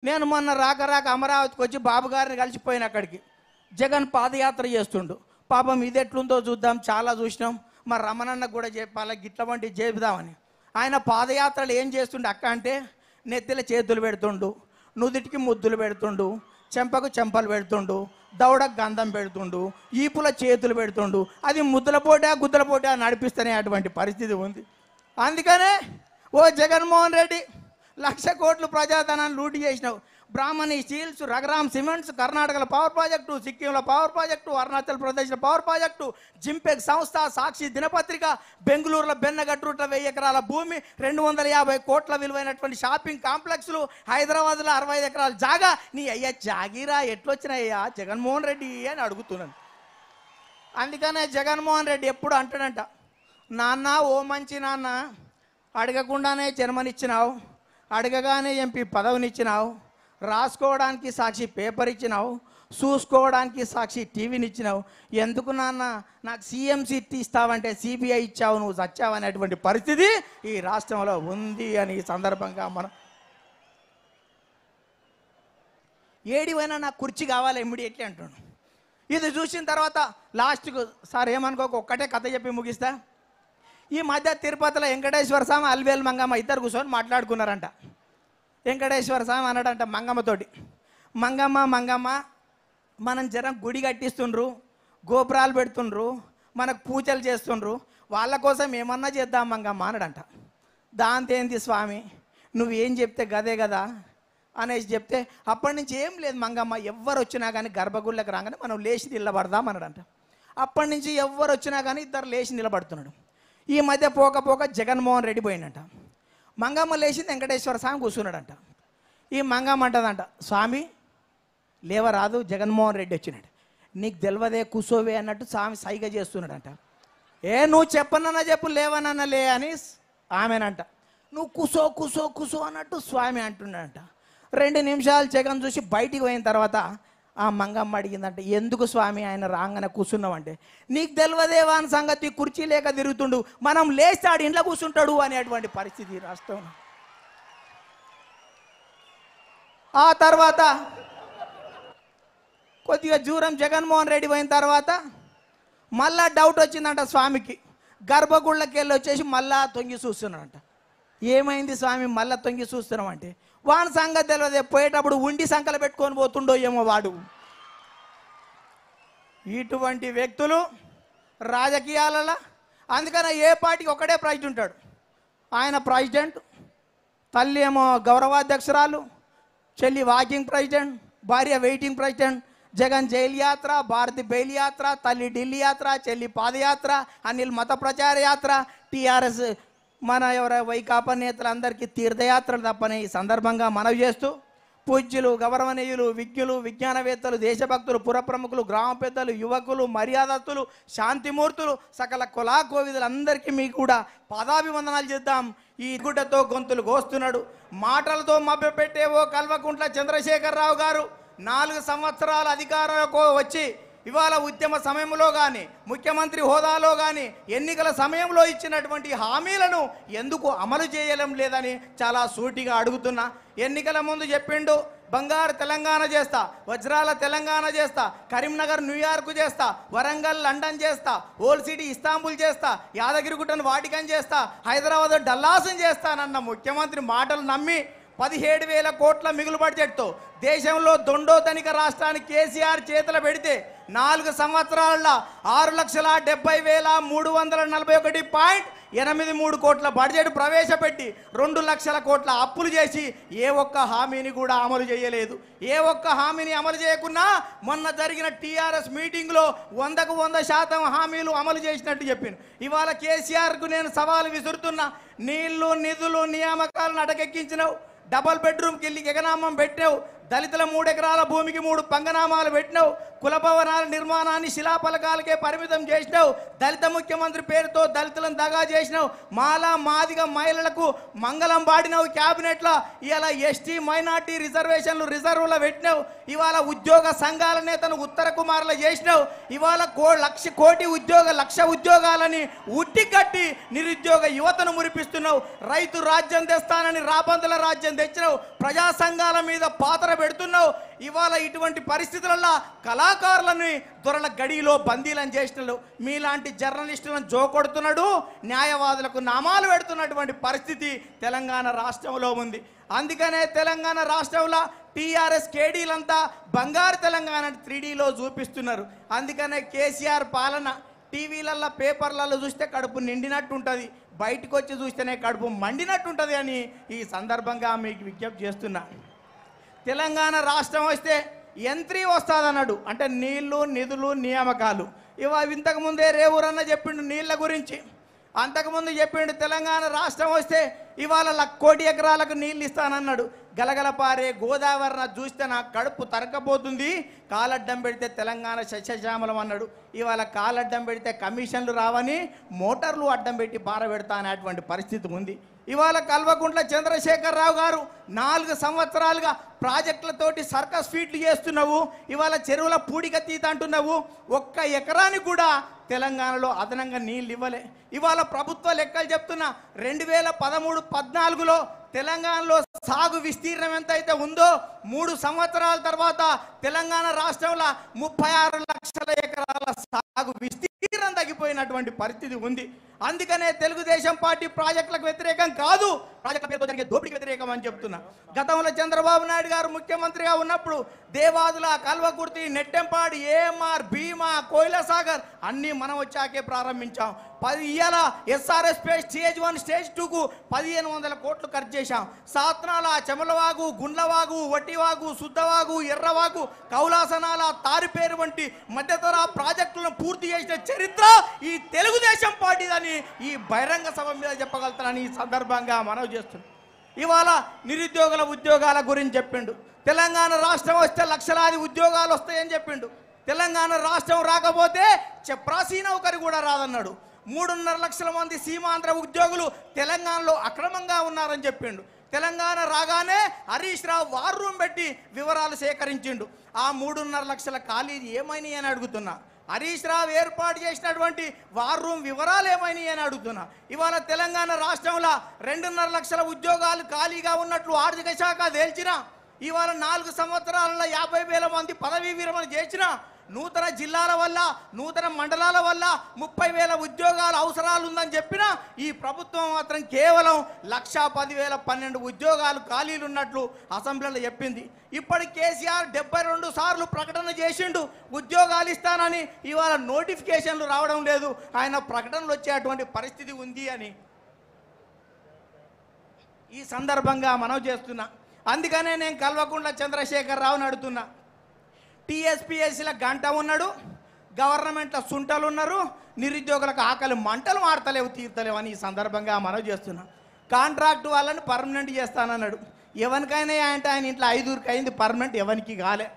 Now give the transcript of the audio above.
నేను మొన్న రాక అమరావతికి వచ్చి బాబు గారిని కలిసిపోయిన అక్కడికి. జగన్ పాదయాత్ర చేస్తుండు. పాపం ఇది ఎట్లుందో చూద్దాం, చాలా చూసినాం. మరి రమణన్నకు కూడా చెప్పాలి, గిట్ల వంటి చేద్దామని. ఆయన పాదయాత్రలు ఏం చేస్తుండే అక్క అంటే, నెత్తిల చేతులు పెడుతుండు, నుదుటికి ముద్దులు పెడుతుండు, చెంపకు చెంపలు పెడుతుండు, దవడకు గంధం పెడుతుండు, ఈపుల చేతులు పెడుతుండు. అది ముద్దుల పోటా గుద్దల పోటా నడిపిస్తేనే అటువంటి పరిస్థితి ఉంది. అందుకనే ఓ జగన్మోహన్ రెడ్డి 1,00,000 కోట్లు ప్రజాధనాన్ని లూటి చేసినావు. బ్రాహ్మణి స్టీల్స్, రఘురామ్ సిమెంట్స్, కర్ణాటకలో పవర్ ప్రాజెక్టు, సిక్కింలో పవర్ ప్రాజెక్టు, అరుణాచల్ ప్రదేశ్లో పవర్ ప్రాజెక్టు, జింపెక్ సంస్థ, సాక్షి దినపత్రిక, బెంగళూరులో బెన్నగట్రుట్ల 1000 ఎకరాల భూమి, 250 కోట్ల విలువైనటువంటి షాపింగ్ కాంప్లెక్స్లు, హైదరాబాద్లో 65 ఎకరాల జాగా. నీ అయ్యా జాగీరా ఎట్లొచ్చినాయ్యా జగన్మోహన్ రెడ్డి అని అడుగుతున్నాను. అందుకనే జగన్మోహన్ రెడ్డి ఎప్పుడు అంటాడంట, నాన్న ఓ మంచి నాన్న, అడగకుండానే జన్మనిచ్చినావు, అడగగానే ఎంపీ పదవినిచ్చినావు, రాసుకోవడానికి సాక్షి పేపర్ ఇచ్చినావు, చూసుకోవడానికి సాక్షి టీవీని ఇచ్చినావు, ఎందుకు నాన్న నాకు సీఎం సీట్ ఇస్తావంటే సిబిఐ ఇచ్చావు, నువ్వు చచ్చావు అనేటువంటి పరిస్థితి ఈ రాష్ట్రంలో ఉంది అని ఈ సందర్భంగా మనం ఏడివైనా నాకు కుర్చీ కావాలి ఇమ్మీడియట్లీ అంటున్నాను. ఇది చూసిన తర్వాత లాస్ట్కు సార్ ఏమనుకోక ఒక్కటే కథ చెప్పి ముగిస్తా. ఈ మధ్య తిరుపతిలో వెంకటేశ్వర స్వామి, అల్వేలు మంగమ్మ ఇద్దరు కూర్చొని మాట్లాడుకున్నారంట. వెంకటేశ్వర స్వామి అన్నాడంట మంగమ్మతోటి, మంగమ్మ మనం జరం గుడి కట్టిస్తుండ్రు, గోపురాలు పెడుతుండ్రు, మనకు పూజలు చేస్తుండ్రు, వాళ్ళ కోసం ఏమన్నా చేద్దాం మంగమ్మ అన్నాడంట. దాంతో ఏంది స్వామి నువ్వేం చెప్తే గదే కదా అనేసి చెప్తే, అప్పటి నుంచి ఏం లేదు మంగమ్మ, ఎవ్వరు వచ్చినా కానీ గర్భగుళ్ళకి రాగానే మనం లేచి నిలబడదాం అన్నాడంట. అప్పటి నుంచి ఎవ్వరు వచ్చినా కానీ ఇద్దరు లేచి నిలబడుతున్నాడు. ఈ మధ్య పోక జగన్మోహన్ రెడ్డి పోయిందంట. మంగమ్మ లేచింది, వెంకటేశ్వర స్వామి కూర్చున్నాడంట. ఈ మంగమ్మ అంటదంట, స్వామి లేవరాదు, జగన్మోహన్ రెడ్డి వచ్చినాడు, నీకు తెలియదే కూసోవే అన్నట్టు స్వామి సైగ చేస్తున్నాడంట. నువ్వు చెప్పనన్నా చెప్పు, లేవనన్నా లే అని ఆమెనంట. నువ్వు కూసో అన్నట్టు స్వామి అంటున్నాడంట. 2 నిమిషాలు జగన్ చూసి బయటికి పోయిన తర్వాత ఆ మంగమ్మ అడిగిందంటే, ఎందుకు స్వామి ఆయన రాగానే కూర్చున్నామంటే, నీకు తెలియదే వాని సంగతి, కుర్చీ లేక తిరుగుతుండు, మనం లేస్తాడు ఇంట్లో కూర్చుంటాడు అనేటువంటి పరిస్థితి రాష్ట్రంలో. ఆ తర్వాత కొద్దిగా దూరం జగన్మోహన్ రెడ్డి పోయిన తర్వాత మళ్ళా డౌట్ వచ్చిందంట స్వామికి. గర్భగుళ్ళకి వెళ్ళి వచ్చేసి మళ్ళా తొంగి చూస్తున్నాడంట. ఏమైంది స్వామి మళ్ళా తొంగి చూస్తున్నామంటే, వాని సంగతి తెలియదే, పోయేటప్పుడు ఉండి సంకలు పెట్టుకొని పోతుండో ఏమో వాడు. ఇటువంటి వ్యక్తులు రాజకీయాలలో, అందుకనే ఏ పార్టీకి ఒకటే ప్రెసిడెంట్ ఉంటాడు. ఆయన ప్రెసిడెంట్, తల్లి ఏమో గౌరవాధ్యక్షురాలు, చెల్లి వాకింగ్ ప్రెసిడెంట్, భార్య వెయిటింగ్ ప్రెసిడెంట్. జగన్ జైలు యాత్ర, భారతి బెయిల్ యాత్ర, తల్లి ఢిల్లీ యాత్ర, చెల్లి పాదయాత్ర, అనిల్ మత ప్రచార యాత్ర, టీఆర్ఎస్ మన వైకాపా నేతలందరికీ తీర్థయాత్రలు తప్పని ఈ సందర్భంగా మనవి చేస్తూ, పూజ్యులు, గౌరవనీయులు, విజ్ఞులు, విజ్ఞానవేత్తలు, దేశభక్తులు, పురప్రముఖులు, గ్రామ పెద్దలు, యువకులు, మర్యాదస్తులు, శాంతిమూర్తులు, సకల కులా కోవిదులందరికీ మీకు కూడా పాదాభివందనాలు చేద్దాం. ఈ గుడ్డతో గొంతులు కోస్తున్నాడు, మాటలతో మభ్యపెట్టే ఓ కల్వకుంట్ల చంద్రశేఖరరావు గారు 4 సంవత్సరాల అధికారంలో వచ్చి ఇవాళ ఉద్యమ సమయంలో కానీ, ముఖ్యమంత్రి హోదాలో కానీ, ఎన్నికల సమయంలో ఇచ్చినటువంటి హామీలను ఎందుకు అమలు చేయడం లేదని చాలా సూటిగా అడుగుతున్నా. ఎన్నికల ముందు చెప్పిండు, బంగారు తెలంగాణ చేస్తా, వజ్రాల తెలంగాణ చేస్తా, కరీంనగర్ న్యూయార్క్ చేస్తా, వరంగల్ లండన్ చేస్తా, ఓల్డ్ సిటీ ఇస్తాంబుల్ చేస్తా, యాదగిరిగుట్టను వాటికన్ చేస్తా, హైదరాబాద్ డల్లాసన్ చేస్తానన్న ముఖ్యమంత్రి మాటలు నమ్మి 17,000 కోట్ల మిగులు బడ్జెట్తో దేశంలో దొండో ధనిక రాష్ట్రానికి కేసీఆర్ చేతులు పెడితే 4 సంవత్సరాల్లో 6,70,341.83 కోట్ల బడ్జెట్ ప్రవేశపెట్టి 2 లక్షల కోట్ల అప్పులు చేసి ఏ ఒక్క హామీని కూడా అమలు చేయలేదు. ఏ ఒక్క హామీని అమలు చేయకున్నా మొన్న జరిగిన టీఆర్ఎస్ మీటింగ్లో 100కు 100% హామీలు అమలు చేసినట్టు చెప్పింది. ఇవాళ కేసీఆర్కు నేను సవాలు విసురుతున్నా, నీళ్లు, నిధులు, నియామకాలను అటకెక్కించినావు, డబల్ బెడ్రూమ్కి వెళ్ళి ఎగనామం పెట్టినావు, దళితుల 3 ఎకరాల భూమికి 3 పంగనామాలు పెట్టినావు, కుల భవనాల నిర్మాణాన్ని శిలాఫలకాలకే పరిమితం చేసినావు. దళిత ముఖ్యమంత్రి పేరుతో దళితులను దగా చేసినావు. మాలా మాదిగ మహిళలకు మంగళం పాడినావు క్యాబినెట్లో. ఇవాళ ఎస్టీ మైనార్టీ రిజర్వేషన్లు రిజర్వులో పెట్టినావు. ఇవాళ ఉద్యోగ సంఘాల నేతను ఉత్తర కుమారులు చేసినావు. ఇవాళ లక్ష ఉద్యోగాలని ఉట్టి కట్టి నిరుద్యోగ యువతను మురిపిస్తున్నావు. రైతు రాజ్యం తెస్తానని రాబందుల రాజ్యం తెచ్చినావు. ప్రజా సంఘాల మీద పాత్ర పెడుతున్నావు. ఇవాళ ఇటువంటి పరిస్థితులలో కళాకారులని దొరల గడిలో బందీలను చేసినాడు. మీలాంటి జర్నలిస్టులను జోకొడుతున్నాడు. న్యాయవాదులకు నామాలు పెడుతున్నటువంటి పరిస్థితి తెలంగాణ రాష్ట్రంలో ఉంది. అందుకనే తెలంగాణ రాష్ట్రంలో టీఆర్ఎస్ కేడీలంతా బంగారు తెలంగాణ 3Dలో చూపిస్తున్నారు. అందుకనే కేసీఆర్ పాలన టీవీలలో పేపర్లలో చూస్తే కడుపు నిండినట్టు ఉంటుంది, బయటకు వచ్చి చూస్తేనే కడుపు మండినట్టు ఉంటుంది అని ఈ సందర్భంగా మీకు విజ్ఞప్తి చేస్తున్నా. తెలంగాణ రాష్ట్రం వస్తే యంత్రి వస్తుందన్నాడు, అంటే నీళ్లు నిధులు నియామకాలు. ఇంతకుముందే రేవూరన్న చెప్పిండు నీళ్ళ గురించి, అంతకుముందు చెప్పిండు తెలంగాణ రాష్ట్రం వస్తే ఇవాళ 1 కోటి ఎకరాలకు నీళ్ళు ఇస్తానన్నాడు. గలగల పారే గోదావరిన చూస్తే నాకు కడుపు తరకపోతుంది, కాలడ్డం పెడితే తెలంగాణ సస్యశ్యామలం అన్నాడు. ఇవాళ కాలడ్డం పెడితే కమిషన్లు రావని మోటార్లు అడ్డం పెట్టి పారబెడతా అనేటువంటి పరిస్థితి ఉంది. ఇవాళ కల్వకుంట్ల చంద్రశేఖరరావు గారు 4 సంవత్సరాలుగా ప్రాజెక్టులతోటి సర్కస్ ఫీట్లు చేస్తున్నావు. ఇవాళ చెరువుల పూడిక తీత అంటున్నావు. 1 ఎకరానికి కూడా తెలంగాణలో అదనంగా నీళ్ళు ఇవ్వలే. ఇవాళ ప్రభుత్వ లెక్కలు చెప్తున్నా 2013-14లో తెలంగాణలో సాగు విస్తీర్ణం ఎంత అయితే ఉందో 3 సంవత్సరాల తర్వాత తెలంగాణ రాష్ట్రంలో 36 లక్షల ఎకరాల సాగు విస్తీర్ణం తగ్గిపోయినటువంటి పరిస్థితి ఉంది. అందుకనే తెలుగుదేశం పార్టీ ప్రాజెక్టులకు వ్యతిరేకం కాదు, ప్రాజెక్టుల పేరుతో జరిగే దోపిడీకి వ్యతిరేకం అని చెప్తున్నా. గతంలో చంద్రబాబు నాయుడు గారు ముఖ్యమంత్రిగా ఉన్నప్పుడు దేవాదుల, కల్వకుర్తి, నెట్టెంపాడు, ఏఎంఆర్, భీమా, కోయిలసాగర్ అన్నీ మనం వచ్చాకే ప్రారంభించాం. ఇవాళ ఎస్ఆర్ఎస్ స్టేజ్ 1 స్టేజ్ 2కు 1500 కోట్లు ఖర్చు చేశాం. సాత్నాల, చెమలవాగు, గుండ్లవాగు, వట్టివాగు, శుద్ధవాగు, ఎర్రవాగు, కౌలాసనాల, తారిపేరు వంటి మధ్యతర ప్రాజెక్టులను పూర్తి చేసిన చరిత్ర ఈ తెలుగుదేశం పార్టీదని ఈ బహిరంగ సభ మీద చెప్పగలుగుతానని ఈ సందర్భంగా మనవి చేస్తున్నాం. ఇవాళ నిరుద్యోగుల ఉద్యోగాల గురించి చెప్పిండు. తెలంగాణ రాష్ట్రం వస్తే లక్షలాది ఉద్యోగాలు వస్తాయని చెప్పిండు. తెలంగాణ రాష్ట్రం రాకపోతే చెప్రాసీ నౌకరి కూడా రాదన్నాడు. 3.5 లక్షల మంది సీమాంధ్ర ఉద్యోగులు తెలంగాణలో అక్రమంగా ఉన్నారని చెప్పిండు. తెలంగాణ రాగానే హరీష్ రావు వార్ రూమ్ పెట్టి వివరాలు సేకరించిండు. ఆ 3.5 లక్షల ఖాళీలు ఏమైనాయి అని అడుగుతున్నా. హరీష్ రావు ఏర్పాటు చేసినటువంటి వార్ రూమ్ వివరాలు ఏమైనాయి అని అడుగుతున్నా. ఇవాళ తెలంగాణ రాష్ట్రంలో 2.5 లక్షల ఉద్యోగాలు ఖాళీగా ఉన్నట్లు ఆర్థిక శాఖ తేల్చినా, ఇవాళ 4 సంవత్సరాలలో 50,000 మంది పదవీ విరమణ చేసిన, నూతన జిల్లాల వల్ల నూతన మండలాల వల్ల 30,000 ఉద్యోగాల అవసరాలు ఉందని చెప్పినా ఈ ప్రభుత్వం మాత్రం కేవలం 1,10,012 ఉద్యోగాలు ఖాళీలు ఉన్నట్లు అసెంబ్లీలో చెప్పింది. ఇప్పటి కేసీఆర్ 72 సార్లు ప్రకటన చేసిండు ఉద్యోగాలు ఇస్తానని, ఇవాళ నోటిఫికేషన్లు రావడం లేదు, ఆయన ప్రకటనలు వచ్చేటువంటి పరిస్థితి ఉంది అని ఈ సందర్భంగా మనవి చేస్తున్నా. అందుకనే నేను కల్వకుంట్ల చంద్రశేఖరరావుని అడుగుతున్నా. టీఎస్పీఎస్సీల గంట ఉన్నాడు, గవర్నమెంట్లో సుంటలు ఉన్నారు, నిరుద్యోగులకు ఆకలి మంటలు మాడతలేవు తీర్తలేవు అని ఈ సందర్భంగా మనవి చేస్తున్నా. కాంట్రాక్ట్ వాళ్ళని పర్మనెంట్ చేస్తానన్నాడు. ఎవరికైనా అంటే ఆయన ఇంట్లో 5 అయింది పర్మనెంట్, ఎవరికి కాలే.